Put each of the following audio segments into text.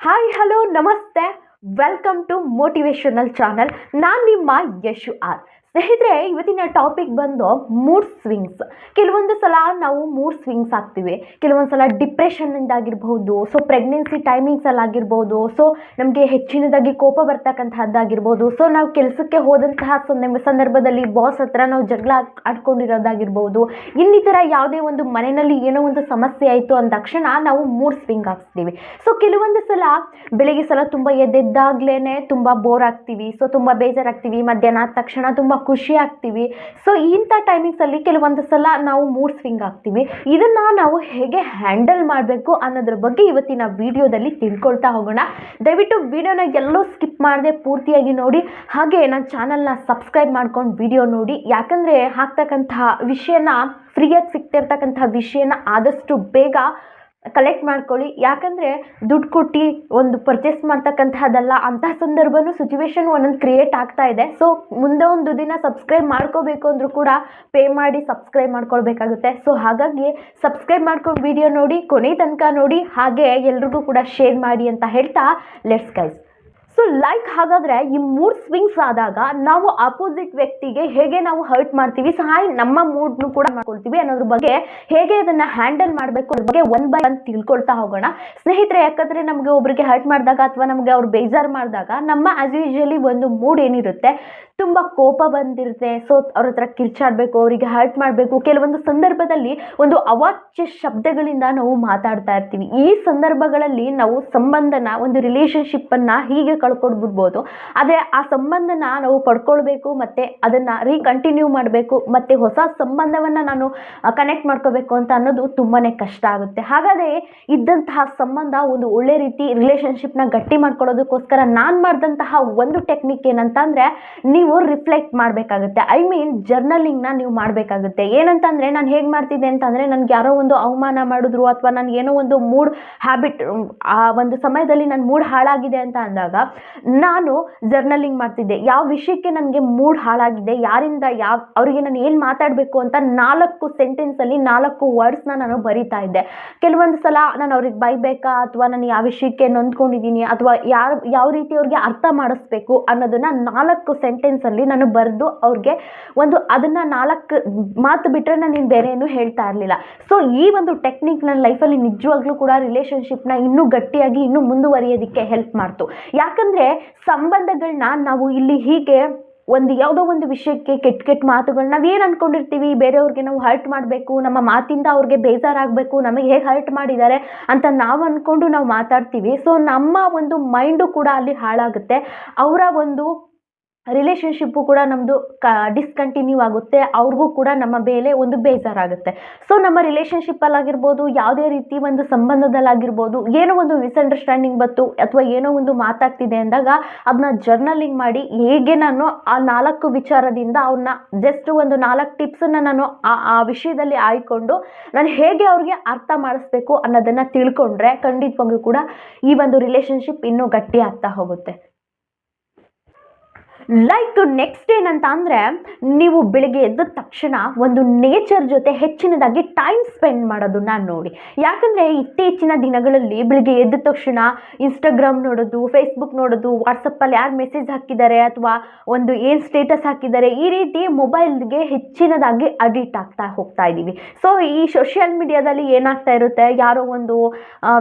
Hi hello ನಮಸ್ತೆ. Welcome to motivational channel. ನಾನು ನಿಮ್ಮ ಯಶು ಆರ್. ಸ್ನೇಹಿತರೆ, ಇವತ್ತಿನ ಟಾಪಿಕ್ ಬಂದು ಮೂಡ್ ಸ್ವಿಂಗ್ಸ್. ಕೆಲವೊಂದು ಸಲ ನಾವು ಮೂಡ್ ಸ್ವಿಂಗ್ಸ್ ಆಗ್ತೀವಿ. ಕೆಲವೊಂದು ಸಲ ಡಿಪ್ರೆಷನ್ನಿಂದ ಆಗಿರ್ಬೋದು, ಸೊ ಪ್ರೆಗ್ನೆನ್ಸಿ ಟೈಮಿಂಗ್ಸಲ್ಲಿ ಆಗಿರ್ಬೋದು, ಸೊ ನಮಗೆ ಹೆಚ್ಚಿನದಾಗಿ ಕೋಪ ಬರ್ತಕ್ಕಂತಹದ್ದಾಗಿರ್ಬೋದು, ಸೊ ನಾವು ಕೆಲಸಕ್ಕೆ ಹೋದಂತಹ ಸಂದರ್ಭದಲ್ಲಿ ಬಾಸ್ ಹತ್ರ ನಾವು ಜಗಳ ಆಡ್ಕೊಂಡಿರೋದಾಗಿರ್ಬೋದು, ಇನ್ನಿತರ ಯಾವುದೇ ಒಂದು ಮನೆಯಲ್ಲಿ ಏನೋ ಒಂದು ಸಮಸ್ಯೆ ಆಯಿತು ಅಂದ ತಕ್ಷಣ ನಾವು ಮೂಡ್ ಸ್ವಿಂಗ್ ಆಗ್ತೀವಿ. ಸೊ ಕೆಲವೊಂದು ಸಲ ಬೆಳಿಗ್ಗೆ ಸಲ ತುಂಬ ಎದ್ದೆದ್ದಾಗ್ಲೇ ತುಂಬ ಬೋರ್ ಆಗ್ತೀವಿ, ಸೊ ತುಂಬ ಬೇಜಾರಾಗ್ತೀವಿ. ಮಧ್ಯಾಹ್ನ ಆದ ತಕ್ಷಣ ತುಂಬ ಖುಷಿ ಆಗ್ತೀವಿ. ಸೊ ಇಂಥ ಟೈಮಿಂಗ್ಸಲ್ಲಿ ಕೆಲವೊಂದು ಸಲ ನಾವು ಮೂಡ್ ಸ್ವಿಂಗ್ ಆಗ್ತೀವಿ. ಇದನ್ನು ನಾವು ಹೇಗೆ ಹ್ಯಾಂಡಲ್ ಮಾಡಬೇಕು ಅನ್ನೋದ್ರ ಬಗ್ಗೆ ಇವತ್ತಿನ ವಿಡಿಯೋದಲ್ಲಿ ತಿಳ್ಕೊಳ್ತಾ ಹೋಗೋಣ. ದಯವಿಟ್ಟು ವಿಡಿಯೋನ ಎಲ್ಲೂ ಸ್ಕಿಪ್ ಮಾಡದೆ ಪೂರ್ತಿಯಾಗಿ ನೋಡಿ. ಹಾಗೆ ನನ್ನ ಚಾನಲ್ನ ಸಬ್ಸ್ಕ್ರೈಬ್ ಮಾಡ್ಕೊಂಡು ವಿಡಿಯೋ ನೋಡಿ. ಯಾಕಂದರೆ ಹಾಕ್ತಕ್ಕಂತಹ ವಿಷಯನ ಫ್ರೀಯಾಗಿ ಸಿಗ್ತಿರ್ತಕ್ಕಂತಹ ವಿಷಯನ ಆದಷ್ಟು ಬೇಗ ಕಲೆಕ್ಟ್ ಮಾಡ್ಕೊಳ್ಳಿ. ಯಾಕಂದರೆ ದುಡ್ಡು ಕೊಟ್ಟು ಒಂದು ಪರ್ಚೇಸ್ ಮಾಡ್ತಕ್ಕಂತಹದ್ದಲ್ಲ. ಅಂತಹ ಸಂದರ್ಭನೂ ಸಿಚುವೇಶನ್ ಒಂದೊಂದು ಕ್ರಿಯೇಟ್ ಆಗ್ತಾ ಇದೆ. ಸೊ ಮುಂದೆ ಒಂದು ದಿನ ಸಬ್ಸ್ಕ್ರೈಬ್ ಮಾಡ್ಕೋಬೇಕು ಅಂದರೂ ಕೂಡ ಪೇ ಮಾಡಿ ಸಬ್ಸ್ಕ್ರೈಬ್ ಮಾಡ್ಕೊಳ್ಬೇಕಾಗುತ್ತೆ. ಸೊ ಹಾಗಾಗಿ ಸಬ್ಸ್ಕ್ರೈಬ್ ಮಾಡ್ಕೊಂಡು ವಿಡಿಯೋ ನೋಡಿ, ಕೊನೆ ತನಕ ನೋಡಿ, ಹಾಗೆ ಎಲ್ರಿಗೂ ಕೂಡ ಶೇರ್ ಮಾಡಿ ಅಂತ ಹೇಳ್ತಾ ಲೆಟ್ಸ್ ಗೈಸ್. ಸೊ ಹಾಗಾದರೆ ಈ ಮೂಡ್ ಸ್ವಿಂಗ್ಸ್ ಆದಾಗ ನಾವು ಅಪೋಸಿಟ್ ವ್ಯಕ್ತಿಗೆ ಹೇಗೆ ನಾವು ಹರ್ಟ್ ಮಾಡ್ತೀವಿ, ಸಹ ನಮ್ಮ ಮೂಡ್ನು ಕೂಡ ಮಾಡ್ಕೊಳ್ತೀವಿ ಅನ್ನೋದ್ರ ಬಗ್ಗೆ ಹೇಗೆ ಅದನ್ನು ಹ್ಯಾಂಡಲ್ ಮಾಡಬೇಕು ಅದ್ರ ಬಗ್ಗೆ ಒನ್ ಬೈ ಒನ್ ತಿಳ್ಕೊಳ್ತಾ ಹೋಗೋಣ ಸ್ನೇಹಿತರೆ. ಯಾಕಂದರೆ ನಮಗೆ ಒಬ್ಬರಿಗೆ ಹರ್ಟ್ ಮಾಡಿದಾಗ ಅಥವಾ ನಮಗೆ ಅವ್ರು ಬೇಜಾರು ಮಾಡಿದಾಗ ನಮ್ಮ ಆಸ್ ಯೂಶುವಲಿ ಒಂದು ಮೂಡ್ ಏನಿರುತ್ತೆ, ತುಂಬ ಕೋಪ ಬಂದಿರುತ್ತೆ. ಸೊ ಅವ್ರ ಹತ್ರ ಕಿರ್ಚಾಡಬೇಕು, ಅವರಿಗೆ ಹರ್ಟ್ ಮಾಡಬೇಕು. ಕೆಲವೊಂದು ಸಂದರ್ಭದಲ್ಲಿ ಒಂದು ಅವಾಚ್ಯ ಶಬ್ದಗಳಿಂದ ನಾವು ಮಾತಾಡ್ತಾ ಇರ್ತೀವಿ. ಈ ಸಂದರ್ಭಗಳಲ್ಲಿ ನಾವು ಸಂಬಂಧನ, ಒಂದು ರಿಲೇಷನ್ಶಿಪ್ಪನ್ನು ಹೀಗೆ ಕಳ್ಕೊಡ್ಬಿಡ್ಬೋದು. ಆದರೆ ಆ ಸಂಬಂಧನ ನಾವು ಪಡ್ಕೊಳ್ಬೇಕು ಮತ್ತು ಅದನ್ನು ರೀಕಂಟಿನ್ಯೂ ಮಾಡಬೇಕು ಮತ್ತು ಹೊಸ ಸಂಬಂಧವನ್ನು ನಾನು ಕನೆಕ್ಟ್ ಮಾಡ್ಕೋಬೇಕು ಅಂತ ಅನ್ನೋದು ತುಂಬಾ ಕಷ್ಟ ಆಗುತ್ತೆ. ಹಾಗಾದರೆ ಇದ್ದಂತಹ ಸಂಬಂಧ ಒಂದು ಒಳ್ಳೆ ರೀತಿ ರಿಲೇಷನ್ಶಿಪ್ನ ಗಟ್ಟಿ ಮಾಡ್ಕೊಳ್ಳೋದಕ್ಕೋಸ್ಕರ ನಾನು ಮಾಡಿದಂತಹ ಒಂದು ಟೆಕ್ನಿಕ್ ಏನಂತಂದರೆ, ನೀವು ರಿಫ್ಲೆಕ್ಟ್ ಮಾಡಬೇಕಾಗುತ್ತೆ. ಐ ಮೀನ್ ಜರ್ನಲಿಂಗ್ನ ನೀವು ಮಾಡಬೇಕಾಗುತ್ತೆ. ಏನಂತಂದರೆ, ನಾನು ಹೇಗೆ ಮಾಡ್ತಿದ್ದೆ ಅಂತಂದರೆ, ನನಗೆ ಯಾರೋ ಒಂದು ಅವಮಾನ ಮಾಡಿದ್ರು ಅಥವಾ ನನಗೆ ಏನೋ ಒಂದು ಮೂಡ್ ಹ್ಯಾಬಿಟ್, ಆ ಒಂದು ಸಮಯದಲ್ಲಿ ನನ್ನ ಮೂಡ್ ಹಾಳಾಗಿದೆ ಅಂತ ಅಂದಾಗ ನಾನು ಜರ್ನಲಿಂಗ್ ಮಾಡ್ತಿದ್ದೆ. ಯಾವ ವಿಷಯಕ್ಕೆ ನನಗೆ ಮೂಡ್ ಹಾಳಾಗಿದೆ, ಯಾರಿಂದ ಅವರಿಗೆ ನಾನು ಏನು ಮಾತಾಡಬೇಕು ಅಂತ 4 ಸೆಂಟೆನ್ಸಲ್ಲಿ 4 ವರ್ಡ್ಸ್ನ ನಾನು ಬರಿತಾ ಇದ್ದೆ. ಕೆಲವೊಂದು ಸಲ ನಾನು ಅವ್ರಿಗೆ ಬೈಬೇಕಾ ಅಥವಾ ನಾನು ಯಾವ ವಿಷಯಕ್ಕೆ ನೊಂದ್ಕೊಂಡಿದ್ದೀನಿ ಅಥವಾ ಯಾವ ರೀತಿ ಅವ್ರಿಗೆ ಅರ್ಥ ಮಾಡಿಸ್ಬೇಕು ಅನ್ನೋದನ್ನು 4 ಸೆಂಟೆನ್ಸಲ್ಲಿ ನಾನು ಬರೆದು ಅವ್ರಿಗೆ ಅದನ್ನು 4 ಮಾತು ಬಿಟ್ಟರೆ ನಾನು ಬೇರೆ ಏನು ಹೇಳ್ತಾ ಇರಲಿಲ್ಲ. ಸೊ ಈ ಒಂದು ಟೆಕ್ನಿಕ್ ನನ್ನ ಲೈಫಲ್ಲಿ ನಿಜವಾಗ್ಲೂ ಕೂಡ ರಿಲೇಷನ್ಶಿಪ್ನ ಇನ್ನೂ ಗಟ್ಟಿಯಾಗಿ ಇನ್ನೂ ಮುಂದುವರಿಯೋದಕ್ಕೆ ಹೆಲ್ಪ್ ಮಾಡ್ತು. ಯಾಕಂದರೆ ಸಂಬಂಧಗಳನ್ನ ನಾವು ಇಲ್ಲಿ ಹೀಗೆ ಯಾವುದೋ ಒಂದು ವಿಷಯಕ್ಕೆ ಕೆಟ್ಟ ಮಾತುಗಳನ್ನ ನಾವೇನು ಅಂದ್ಕೊಂಡಿರ್ತೀವಿ, ಬೇರೆಯವ್ರಿಗೆ ನಾವು ಹರ್ಟ್ ಮಾಡಬೇಕು, ನಮ್ಮ ಮಾತಿಂದ ಅವ್ರಿಗೆ ಬೇಜಾರಾಗಬೇಕು, ನಮಗೆ ಹೇಗೆ ಹರ್ಟ್ ಮಾಡಿದ್ದಾರೆ ಅಂತ ನಾವು ಅಂದ್ಕೊಂಡು ನಾವು ಮಾತಾಡ್ತೀವಿ. ಸೊ ನಮ್ಮ ಒಂದು ಮೈಂಡು ಕೂಡ ಅಲ್ಲಿ ಹಾಳಾಗುತ್ತೆ. ಅವರ ಒಂದು ರಿಲೇಷನ್ಶಿಪ್ಪು ಕೂಡ ನಮ್ಮದು ಡಿಸ್ಕಂಟಿನ್ಯೂ ಆಗುತ್ತೆ. ಅವ್ರಿಗೂ ಕೂಡ ನಮ್ಮ ಮೇಲೆ ಒಂದು ಬೇಜಾರಾಗುತ್ತೆ. ಸೊ ನಮ್ಮ ರಿಲೇಷನ್ಶಿಪ್ಪಲ್ಲಾಗಿರ್ಬೋದು, ಯಾವುದೇ ರೀತಿ ಒಂದು ಸಂಬಂಧದಲ್ಲಾಗಿರ್ಬೋದು, ಏನೋ ಒಂದು ಮಿಸ್ಅಂಡರ್ಸ್ಟ್ಯಾಂಡಿಂಗ್ ಬಂತು ಅಥವಾ ಏನೋ ಒಂದು ಮಾತಾಗ್ತಿದೆ ಅಂದಾಗ ಅದನ್ನ ಜರ್ನಲಿಂಗ್ ಮಾಡಿ ಹೇಗೆ ನಾನು ಆ 4 ವಿಚಾರದಿಂದ ಅವನ್ನ ಜಸ್ಟ್ ಒಂದು 4 ಟಿಪ್ಸನ್ನು ನಾನು ಆ ವಿಷಯದಲ್ಲಿ ಆಯ್ಕೊಂಡು ನಾನು ಹೇಗೆ ಅವ್ರಿಗೆ ಅರ್ಥ ಮಾಡಿಸ್ಬೇಕು ಅನ್ನೋದನ್ನು ತಿಳ್ಕೊಂಡ್ರೆ ಖಂಡಿತವಾಗ್ಲೂ ಕೂಡ ಈ ಒಂದು ರಿಲೇಷನ್ಶಿಪ್ ಇನ್ನೂ ಗಟ್ಟಿ ಆಗ್ತಾ ಹೋಗುತ್ತೆ. ನೆಕ್ಸ್ಟ್ ಏನಂತ ಅಂದರೆ, ನೀವು ಬೆಳಿಗ್ಗೆ ಎದ್ದ ತಕ್ಷಣ ಒಂದು ನೇಚರ್ ಜೊತೆ ಹೆಚ್ಚಿನದಾಗಿ ಟೈಮ್ ಸ್ಪೆಂಡ್ ಮಾಡೋದನ್ನ ನೋಡಿ. ಯಾಕಂದರೆ ಇತ್ತೀಚಿನ ದಿನಗಳಲ್ಲಿ ಬೆಳಿಗ್ಗೆ ಎದ್ದ ತಕ್ಷಣ ಇನ್ಸ್ಟಾಗ್ರಾಮ್ ನೋಡೋದು, ಫೇಸ್ಬುಕ್ ನೋಡೋದು, ವಾಟ್ಸಪ್ಪಲ್ಲಿ ಯಾರು ಮೆಸೇಜ್ ಹಾಕಿದ್ದಾರೆ ಅಥವಾ ಒಂದು ಏನು ಸ್ಟೇಟಸ್ ಹಾಕಿದ್ದಾರೆ, ಈ ರೀತಿ ಮೊಬೈಲ್ಗೆ ಹೆಚ್ಚಿನದಾಗಿ ಅಡಿಕ್ಟ್ ಆಗ್ತಾ ಹೋಗ್ತಾ ಇದ್ದೀವಿ. ಸೊ ಈ ಸೋಷಿಯಲ್ ಮೀಡಿಯಾದಲ್ಲಿ ಏನಾಗ್ತಾ ಇರುತ್ತೆ, ಯಾರೋ ಒಂದು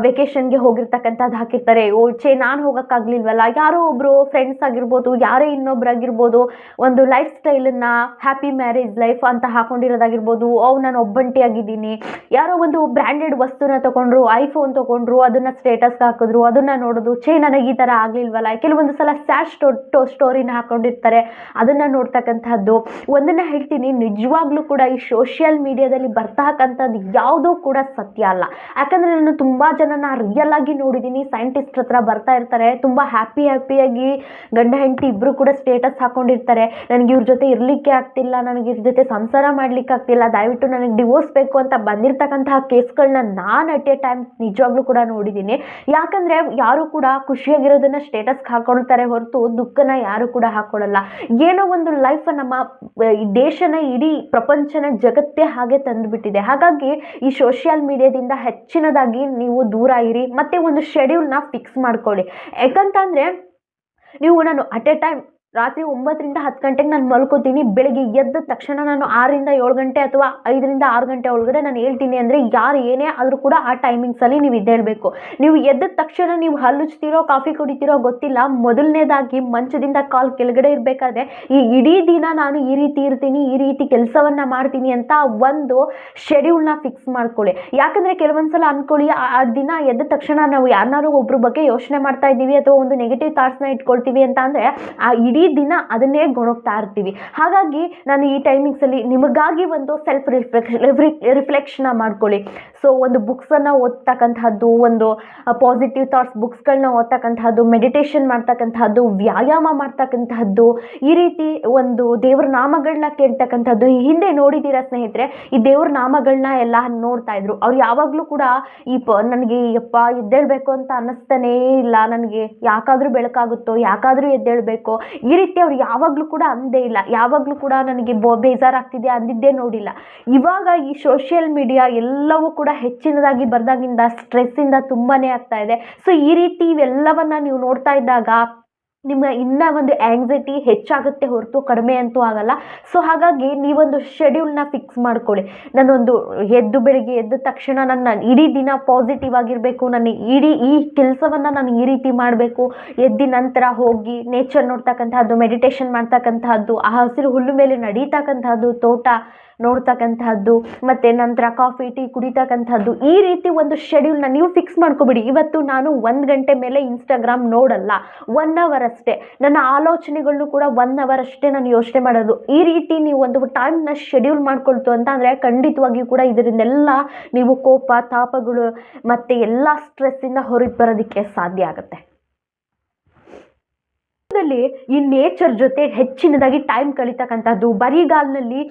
ವೆಕೇಷನ್ಗೆ ಹೋಗಿರ್ತಕ್ಕಂಥದ್ದು ಹಾಕಿರ್ತಾರೆ. ನಾನು ಹೋಗೋಕ್ಕಾಗಲಿಲ್ವಲ್ಲ, ಯಾರೋ ಒಬ್ಬರು ಫ್ರೆಂಡ್ಸ್ ಆಗಿರ್ಬೋದು, ಯಾರೇ ಇನ್ನೊಬ್ಬರಾಗಿರ್ಬೋದು, ಒಂದು ಲೈಫ್ ಸ್ಟೈಲನ್ನು ಹ್ಯಾಪಿ ಮ್ಯಾರೇಜ್ ಲೈಫ್ ಅಂತ ಹಾಕೊಂಡಿರೋದಾಗಿರ್ಬೋದು. ನಾನು ಒಬ್ಬಂಟಿಯಾಗಿದ್ದೀನಿ, ಯಾರೋ ಒಂದು ಬ್ರ್ಯಾಂಡೆಡ್ ವಸ್ತುನ ತೊಗೊಂಡ್ರು, ಐಫೋನ್ ತೊಗೊಂಡ್ರು, ಅದನ್ನು ಸ್ಟೇಟಸ್ಗೆ ಹಾಕಿದ್ರು, ಅದನ್ನು ನೋಡೋದು, ನನಗೆ ಈ ಥರ ಆಗಲಿಲ್ವಲ್ಲ. ಕೆಲವೊಂದು ಸಲ ಸ್ಯಾಡ್ ಸ್ಟೋರಿನ ಹಾಕೊಂಡಿರ್ತಾರೆ, ಅದನ್ನು ನೋಡ್ತಕ್ಕಂಥದ್ದು. ಒಂದನ್ನು ಹೇಳ್ತೀನಿ, ನಿಜವಾಗ್ಲೂ ಕೂಡ ಈ ಸೋಷಿಯಲ್ ಮೀಡಿಯಾದಲ್ಲಿ ಬರ್ತಕ್ಕಂಥದ್ದು ಯಾವುದೂ ಕೂಡ ಸತ್ಯ ಅಲ್ಲ. ಯಾಕಂದರೆ ನಾನು ತುಂಬ ಜನನ ರಿಯಲ್ ಆಗಿ ನೋಡಿದ್ದೀನಿ. ಸೈಂಟಿಸ್ಟ್ ಹತ್ರ ಬರ್ತಾ ಇರ್ತಾರೆ, ತುಂಬ ಹ್ಯಾಪಿಯಾಗಿ ಗಂಡ ಹೆಂಡತಿ ಇಬ್ಬರು ಕೂಡ ಸ್ಟೇಟಸ್ ಹಾಕೊಂಡಿರ್ತಾರೆ, ನನಗೆ ಇವ್ರ ಜೊತೆ ಇರಲಿಕ್ಕೆ ಆಗ್ತಿಲ್ಲ, ನನಗೆ ಇವ್ರ ಜೊತೆ ಸಂಸಾರ ಮಾಡ್ಲಿಕ್ಕೆ ಆಗ್ತಿಲ್ಲ, ದಯವಿಟ್ಟು ನನಗೆ ಡಿವೋರ್ಸ್ ಬೇಕು ಅಂತ ಬಂದಿರತಕ್ಕಂತಹ ಕೇಸ್ಗಳನ್ನ ನಾನು ಅಟ್ ಎ ಟೈಮ್ ನಿಜವಾಗ್ಲೂ ಕೂಡ ನೋಡಿದ್ದೀನಿ. ಯಾಕಂದರೆ ಯಾರು ಕೂಡ ಖುಷಿಯಾಗಿರೋದನ್ನ ಸ್ಟೇಟಸ್ಗೆ ಹಾಕೊಳ್ತಾರೆ ಹೊರತು ದುಃಖನ ಯಾರು ಕೂಡ ಹಾಕೊಳ್ಳಲ್ಲ. ಏನೋ ಒಂದು ಲೈಫ್ ನಮ್ಮ ಈ ದೇಶನ, ಇಡೀ ಪ್ರಪಂಚನ, ಜಗತ್ತೇ ಹಾಗೆ ತಂದುಬಿಟ್ಟಿದೆ. ಹಾಗಾಗಿ ಈ ಸೋಷಿಯಲ್ ಮೀಡಿಯಾದಿಂದ ಹೆಚ್ಚಿನದಾಗಿ ನೀವು ದೂರ ಇರಿ, ಮತ್ತು ಒಂದು ಶೆಡ್ಯೂಲ್ನ ಫಿಕ್ಸ್ ಮಾಡ್ಕೊಳ್ಳಿ. ಯಾಕಂತಂದರೆ ನಾನು ಅಟ್ ಎ ಟೈಮ್ ರಾತ್ರಿ 9ರಿಂದ 10 ಗಂಟೆಗೆ ನಾನು ಮಲ್ಕೋತೀನಿ, ಬೆಳಿಗ್ಗೆ ಎದ್ದ ತಕ್ಷಣ ನಾನು 6ರಿಂದ 7 ಗಂಟೆ ಅಥವಾ 5ರಿಂದ 6 ಗಂಟೆ ಒಳಗಡೆ ನಾನು ಹೇಳ್ತೀನಿ ಅಂದರೆ ಯಾರು ಏನೇ ಆದರೂ ಕೂಡ ಆ ಟೈಮಿಂಗ್ಸಲ್ಲಿ ನೀವು ಇದ್ದೇಳಬೇಕು. ನೀವು ಎದ್ದ ತಕ್ಷಣ ನೀವು ಹಲ್ಲುಚ್ತೀರೋ ಕಾಫಿ ಕುಡಿತೀರೋ ಗೊತ್ತಿಲ್ಲ, ಮೊದಲನೇದಾಗಿ ಮಂಚದಿಂದ ಕಾಲು ಕೆಳಗಡೆ ಇರಬೇಕಾದ್ರೆ ಈ ಇಡೀ ದಿನ ನಾನು ಈ ರೀತಿ ಇರ್ತೀನಿ, ಈ ರೀತಿ ಕೆಲಸವನ್ನು ಮಾಡ್ತೀನಿ ಅಂತ ಒಂದು ಶೆಡ್ಯೂಲ್ನ ಫಿಕ್ಸ್ ಮಾಡ್ಕೊಳ್ಳಿ. ಯಾಕಂದರೆ ಕೆಲವೊಂದ್ಸಲ ಅಂದ್ಕೊಳ್ಳಿ, ಆ ದಿನ ಎದ್ದ ತಕ್ಷಣ ನಾವು ಯಾರನ್ನಾರು ಒಬ್ಬರ ಬಗ್ಗೆ ಯೋಚನೆ ಮಾಡ್ತಾ ಇದ್ದೀವಿ ಅಥವಾ ಒಂದು ನೆಗೆಟಿವ್ ಥಾಟ್ಸ್ನ ಇಟ್ಕೊಳ್ತೀವಿ ಅಂತ ಅಂದರೆ ಆ ಇಡೀ ದಿನ ಅದನ್ನೇ ಗೊಣಗ್ತಾ ಇರ್ತೀವಿ. ಹಾಗಾಗಿ ನಾನು ಈ ಟೈಮಿಂಗ್ಸಲ್ಲಿ ನಿಮಗಾಗಿ ಒಂದು ಸೆಲ್ಫ್ ರಿಫ್ಲೆಕ್ಷನ್ ಮಾಡ್ಕೊಳ್ಳಿ. ಸೊ ಒಂದು ಬುಕ್ಸನ್ನು ಓದ್ತಕ್ಕಂಥದ್ದು, ಒಂದು ಪಾಸಿಟಿವ್ ಥಾಟ್ಸ್ ಬುಕ್ಸ್ಗಳನ್ನ ಓದ್ತಕ್ಕಂಥದ್ದು, ಮೆಡಿಟೇಷನ್ ಮಾಡ್ತಕ್ಕಂಥದ್ದು, ವ್ಯಾಯಾಮ ಮಾಡ್ತಕ್ಕಂಥದ್ದು, ಈ ರೀತಿ ಒಂದು ದೇವ್ರ ನಾಮಗಳನ್ನ ಕೇಳ್ತಕ್ಕಂಥದ್ದು. ಹಿಂದೆ ನೋಡಿದ್ದೀರಾ ಸ್ನೇಹಿತರೆ, ಈ ದೇವ್ರ ನಾಮಗಳನ್ನ ಎಲ್ಲ ನೋಡ್ತಾ ಇದ್ರು. ಅವ್ರು ಯಾವಾಗಲೂ ಕೂಡ ನನಗೆ ಯಪ್ಪ ಎದ್ದೇಳಬೇಕು ಅಂತ ಅನ್ನಿಸ್ತಾನೇ ಇಲ್ಲ, ನನಗೆ ಯಾಕಾದರೂ ಬೆಳಕಾಗುತ್ತೋ, ಯಾಕಾದರೂ ಎದ್ದೇಳಬೇಕು, ಈ ರೀತಿ ಅವ್ರು ಯಾವಾಗಲೂ ಕೂಡ ಅಂದೇ ಇಲ್ಲ. ಯಾವಾಗಲೂ ಕೂಡ ನನಗೆ ಬೇಜಾರಾಗ್ತಿದೆ ಅಂದಿದ್ದೇ ನೋಡಿಲ್ಲ. ಇವಾಗ ಈ ಸೋಷಿಯಲ್ ಮೀಡಿಯಾ ಎಲ್ಲವೂ ಕೂಡ ಹೆಚ್ಚಿನದಾಗಿ ಬರ್ದಾಗಿಂದ ಸ್ಟ್ರೆಸ್ಸಿಂದ ತುಂಬಾ ಆಗ್ತಾ ಇದೆ. ಸೊ ಈ ರೀತಿ ಇವೆಲ್ಲವನ್ನ ನೀವು ನೋಡ್ತಾ ಇದ್ದಾಗ ನಿಮಗೆ ಇನ್ನೂ ಒಂದು ಆ್ಯಂಗ್ಸೈಟಿ ಹೆಚ್ಚಾಗುತ್ತೆ ಹೊರತು ಕಡಿಮೆ ಅಂತೂ ಆಗಲ್ಲ. ಸೊ ಹಾಗಾಗಿ ನೀವೊಂದು ಶೆಡ್ಯೂಲ್ನ ಫಿಕ್ಸ್ ಮಾಡ್ಕೊಳ್ಳಿ. ನಾನೊಂದು ಬೆಳಿಗ್ಗೆ ಎದ್ದ ತಕ್ಷಣ ನನ್ನ ಇಡೀ ದಿನ ಪಾಸಿಟಿವ್ ಆಗಿರಬೇಕು, ನನ್ನ ಈ ಕೆಲಸವನ್ನು ನಾನು ಈ ರೀತಿ ಮಾಡಬೇಕು, ಎದ್ದ ನಂತರ ಹೋಗಿ ನೇಚರ್ ನೋಡ್ತಕ್ಕಂಥದ್ದು, ಮೆಡಿಟೇಷನ್ ಮಾಡ್ತಕ್ಕಂಥದ್ದು, ಆ ಹಸಿರು ಹುಲ್ಲು ಮೇಲೆ ನಡೀತಕ್ಕಂಥದ್ದು, ತೋಟ ನೋಡ್ತಕ್ಕಂಥದ್ದು, ಮತ್ತು ನಂತರ ಕಾಫಿ ಟೀ ಕುಡಿತಕ್ಕಂಥದ್ದು, ಈ ರೀತಿ ಒಂದು ಶೆಡ್ಯೂಲ್ನ ನೀವು ಫಿಕ್ಸ್ ಮಾಡ್ಕೊಬಿಡಿ. ಇವತ್ತು ನಾನು 1 ಗಂಟೆ ಮೇಲೆ ಇನ್ಸ್ಟಾಗ್ರಾಮ್ ನೋಡಲ್ಲ, 1 ಅವರ್ ಅಷ್ಟೇ, ನನ್ನ ಆಲೋಚನೆಗಳನ್ನು ಕೂಡ 1 ಅವರ್ ಅಷ್ಟೇ ನಾನು ಯೋಚನೆ ಮಾಡೋದು. ಈ ರೀತಿ ನೀವು ಒಂದು ಟೈಮ್ನ ಶೆಡ್ಯೂಲ್ ಮಾಡ್ಕೊಳ್ತು ಅಂತ ಅಂದರೆ ಖಂಡಿತವಾಗಿಯೂ ಕೂಡ ಇದರಿಂದೆಲ್ಲ ನೀವು ಕೋಪ ತಾಪಗಳು ಮತ್ತು ಎಲ್ಲ ಸ್ಟ್ರೆಸ್ಸಿಂದ ಹೊರಗೆ ಬರೋದಕ್ಕೆ ಸಾಧ್ಯ ಆಗುತ್ತೆ. ಈ ನೇಚರ್ ಜೊತೆ ಹೆಚ್ಚಿನದಾಗಿ ಟೈಮ್ ಕಳೀತಕ್ಕಂಥದ್ದು, ಬರಿಗಾಲಿನಲ್ಲಿ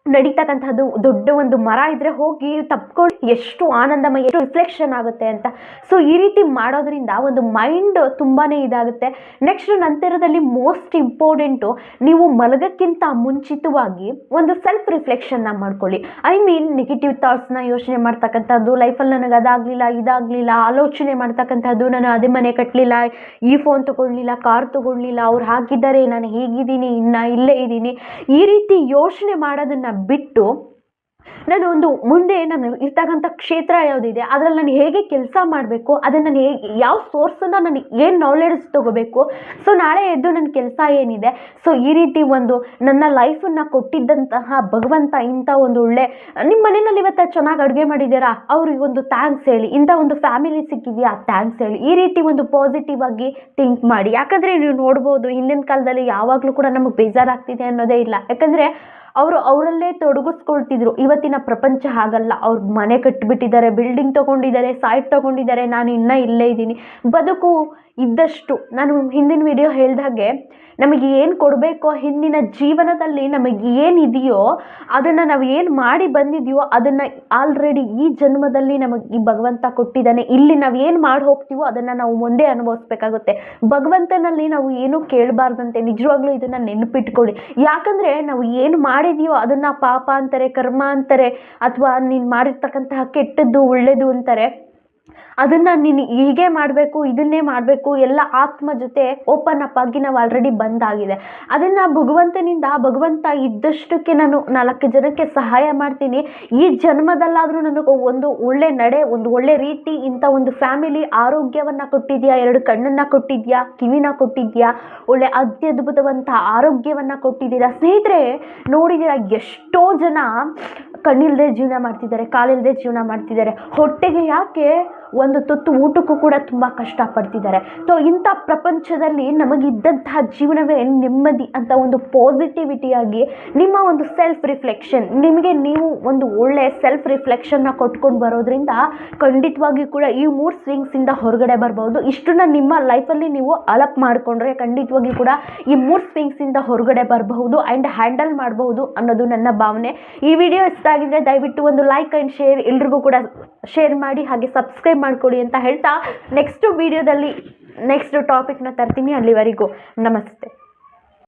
ನಡೀತಕ್ಕಂಥದ್ದು, ದೊಡ್ಡ ಒಂದು ಮರ ಇದ್ದರೆ ಹೋಗಿ ತಪ್ಕೊಂಡು ಎಷ್ಟು ಆನಂದಮಯ, ಎಷ್ಟು ರಿಫ್ಲೆಕ್ಷನ್ ಆಗುತ್ತೆ ಅಂತ. ಸೊ ಈ ರೀತಿ ಮಾಡೋದ್ರಿಂದ ಒಂದು ಮೈಂಡ್ ತುಂಬಾ ಇದಾಗುತ್ತೆ. ನೆಕ್ಸ್ಟ್ ನಂತರದಲ್ಲಿ ಮೋಸ್ಟ್ ಇಂಪಾರ್ಟೆಂಟು, ನೀವು ಮಲಗೋಕ್ಕಿಂತ ಮುಂಚಿತವಾಗಿ ಒಂದು ಸೆಲ್ಫ್ ರಿಫ್ಲೆಕ್ಷನ್ನ ಮಾಡ್ಕೊಳ್ಳಿ. ನೆಗೆಟಿವ್ ಥಾಟ್ಸ್ನ ಯೋಚನೆ ಮಾಡ್ತಕ್ಕಂಥದ್ದು, ಲೈಫಲ್ಲಿ ನನಗೆ ಅದಾಗಲಿಲ್ಲ ಇದಾಗಲಿಲ್ಲ ಆಲೋಚನೆ ಮಾಡ್ತಕ್ಕಂಥದ್ದು, ನಾನು ಅದೇ ಮನೆ ಕಟ್ಟಲಿಲ್ಲ, ಈ ಫೋನ್ ತೊಗೊಳ್ಲಿಲ್ಲ, ಕಾರ್ ತೊಗೊಳ್ಲಿಲ್ಲ, ಅವ್ರು ಹಾಕಿದ್ದಾರೆ, ನಾನು ಹೇಗಿದ್ದೀನಿ, ಇನ್ನು ಇಲ್ಲೇ ಇದ್ದೀನಿ, ಈ ರೀತಿ ಯೋಚನೆ ಮಾಡೋದನ್ನು ಬಿಟ್ಟು ಮುಂದೆ ನಾನು ಇರ್ತಕ್ಕಂಥ ಕ್ಷೇತ್ರ ಯಾವುದಿದೆ ಅದರಲ್ಲಿ ನಾನು ಹೇಗೆ ಕೆಲಸ ಮಾಡಬೇಕು, ಅದನ್ನು ನಾನು ಯಾವ ಸೋರ್ಸನ್ನು ನಾನು ಏನು ನಾಲೆಡ್ಜ್ ತೊಗೋಬೇಕು, ಸೊ ನಾಳೆ ಎದ್ದು ನನ್ನ ಕೆಲಸ ಏನಿದೆ, ಸೊ ಈ ರೀತಿ ಒಂದು ನನ್ನ ಲೈಫನ್ನು ಕೊಟ್ಟಿದ್ದಂತಹ ಭಗವಂತ ಇಂಥ ಒಂದು ಒಳ್ಳೆ, ನಿಮ್ಮ ಮನೆಯಲ್ಲಿ ಇವತ್ತು ಚೆನ್ನಾಗಿ ಅಡುಗೆ ಮಾಡಿದ್ದೀರಾ, ಅವ್ರಿಗೆ ಒಂದು ಥ್ಯಾಂಕ್ಸ್ ಹೇಳಿ, ಇಂಥ ಒಂದು ಫ್ಯಾಮಿಲಿ ಸಿಕ್ಕಿದೆಯಾ ಥ್ಯಾಂಕ್ಸ್ ಹೇಳಿ, ಈ ರೀತಿ ಒಂದು ಪಾಸಿಟಿವ್ ಆಗಿ ಥಿಂಕ್ ಮಾಡಿ. ಯಾಕಂದರೆ ನೀವು ನೋಡ್ಬೋದು ಹಿಂದಿನ ಕಾಲದಲ್ಲಿ ಯಾವಾಗಲೂ ಕೂಡ ನಮಗೆ ಬೇಜಾರಾಗ್ತಿದೆ ಅನ್ನೋದೇ ಇಲ್ಲ. ಯಾಕಂದರೆ ಅವರಲ್ಲೇ ತೊಡಗಿಸ್ಕೊಳ್ತಿದ್ರು. ಇವತ್ತಿನ ಪ್ರಪಂಚ ಹಾಗಲ್ಲ. ಅವ್ರು ಮನೆ ಕಟ್ಟಿಬಿಟ್ಟಿದ್ದಾರೆ, ಬಿಲ್ಡಿಂಗ್ ತೊಗೊಂಡಿದ್ದಾರೆ, ಸೈಟ್ ತೊಗೊಂಡಿದ್ದಾರೆ, ನಾನು ಇನ್ನೂ ಇಲ್ಲೇ ಇದ್ದೀನಿ. ಬದುಕು ಇದ್ದಷ್ಟು, ನಾನು ಹಿಂದಿನ ವಿಡಿಯೋ ಹೇಳಿದಾಗೆ, ನಮಗೆ ಏನು ಕೊಡಬೇಕೋ ಹಿಂದಿನ ಜೀವನದಲ್ಲಿ ನಮಗೆ ಏನಿದೆಯೋ ಅದನ್ನು ನಾವು ಏನು ಮಾಡಿ ಬಂದಿದೆಯೋ ಅದನ್ನು ಆಲ್ರೆಡಿ ಈ ಜನ್ಮದಲ್ಲಿ ನಮಗೆ ಈ ಭಗವಂತ ಕೊಟ್ಟಿದ್ದಾನೆ. ಇಲ್ಲಿ ನಾವು ಏನು ಮಾಡಿ ಹೋಗ್ತೀವೋ ಅದನ್ನು ನಾವು ಮುಂದೆ ಅನುಭವಿಸ್ಬೇಕಾಗುತ್ತೆ. ಭಗವಂತನಲ್ಲಿ ನಾವು ಏನೂ ಕೇಳಬಾರ್ದಂತೆ. ನಿಜವಾಗ್ಲೂ ಇದನ್ನು ನೆನಪಿಟ್ಕೊಳ್ಳಿ. ಯಾಕಂದರೆ ನಾವು ಏನು ಮಾಡಿದೆಯೋ ಅದನ್ನು ಪಾಪ ಅಂತಾರೆ, ಕರ್ಮ ಅಂತಾರೆ, ಅಥವಾ ನೀನು ಮಾಡಿರ್ತಕ್ಕಂತಹ ಕೆಟ್ಟದ್ದು ಒಳ್ಳೆಯದು ಅಂತಾರೆ. ಅದನ್ನು ನೀನು ಹೀಗೆ ಮಾಡಬೇಕು, ಇದನ್ನೇ ಮಾಡಬೇಕು, ಎಲ್ಲ ಆತ್ಮ ಜೊತೆ ಓಪನ್ ಅಪ್ ಆಗಿ ನಾವು ಆಲ್ರೆಡಿ ಬಂದಾಗಿದೆ. ಅದನ್ನು ಭಗವಂತ ಇದ್ದಷ್ಟಕ್ಕೆ ನಾನು 4 ಜನಕ್ಕೆ ಸಹಾಯ ಮಾಡ್ತೀನಿ, ಈ ಜನ್ಮದಲ್ಲಾದರೂ ನನಗೆ ಒಂದು ಒಳ್ಳೆ ನಡೆ, ಒಂದು ಒಳ್ಳೆ ರೀತಿ, ಇಂಥ ಒಂದು ಫ್ಯಾಮಿಲಿ, ಆರೋಗ್ಯವನ್ನು ಕೊಟ್ಟಿದ್ಯಾ, 2 ಕಣ್ಣನ್ನು ಕೊಟ್ಟಿದ್ಯಾ, ಕಿವಿನ ಕೊಟ್ಟಿದ್ಯಾ, ಒಳ್ಳೆ ಅತ್ಯದ್ಭುತವಂಥ ಆರೋಗ್ಯವನ್ನು ಕೊಟ್ಟಿದ್ದೀರಾ. ಸ್ನೇಹಿತರೆ ನೋಡಿದ್ದೀರಾ, ಎಷ್ಟೋ ಜನ ಕಣ್ಣಿಲ್ಲದೆ ಜೀವನ ಮಾಡ್ತಿದ್ದಾರೆ, ಕಾಲಿಲ್ಲದೆ ಜೀವನ ಮಾಡ್ತಿದ್ದಾರೆ. ಹೊಟ್ಟೆಗೆ ಯಾಕೆ ಒಂದು ತುತ್ತು ಊಟಕ್ಕೂ ಕೂಡ ತುಂಬ ಕಷ್ಟಪಡ್ತಿದ್ದಾರೆ. ಸೊ ಇಂಥ ಪ್ರಪಂಚದಲ್ಲಿ ನಮಗಿದ್ದಂತಹ ಜೀವನವೇ ನೆಮ್ಮದಿ ಅಂತ ಒಂದು ಪಾಸಿಟಿವಿಟಿಯಾಗಿ ನಿಮ್ಮ ಒಂದು ಸೆಲ್ಫ್ ರಿಫ್ಲೆಕ್ಷನ್, ನಿಮಗೆ ನೀವು ಒಂದು ಒಳ್ಳೆಯ ಸೆಲ್ಫ್ ರಿಫ್ಲೆಕ್ಷನ್ನ ಕೊಟ್ಕೊಂಡು ಬರೋದ್ರಿಂದ ಖಂಡಿತವಾಗಿಯೂ ಕೂಡ ಈ ಮೂಡ್ ಸ್ವಿಂಗ್ಸಿಂದ ಹೊರಗಡೆ ಬರ್ಬೋದು. ಇಷ್ಟನ್ನ ನಿಮ್ಮ ಲೈಫಲ್ಲಿ ನೀವು ಅಲಪ್ ಮಾಡಿಕೊಂಡ್ರೆ ಖಂಡಿತವಾಗಿಯೂ ಕೂಡ ಈ ಮೂಡ್ ಸ್ವಿಂಗ್ಸಿಂದ ಹೊರಗಡೆ ಬರಬಹುದು ಆ್ಯಂಡ್ ಹ್ಯಾಂಡಲ್ ಮಾಡಬಹುದು ಅನ್ನೋದು ನನ್ನ ಭಾವನೆ. ಈ ವಿಡಿಯೋ ಇಷ್ಟ ಆಗಿದ್ರೆ ದಯವಿಟ್ಟು ಒಂದು ಲೈಕ್ ಆ್ಯಂಡ್ ಶೇರ್ ಎಲ್ರಿಗೂ ಕೂಡ ಶೇರ್ ಮಾಡಿ, ಹಾಗೆ ಸಬ್ಸ್ಕ್ರೈಬ್ ಮಾಡ್ಕೊಳ್ಳಿ ಅಂತ ಹೇಳ್ತಾ ನೆಕ್ಸ್ಟ್ ವಿಡಿಯೋದಲ್ಲಿ ನೆಕ್ಸ್ಟ್ ಟಾಪಿಕ್ನ ತರ್ತೀನಿ. ಅಲ್ಲಿವರೆಗೂ ನಮಸ್ತೆ.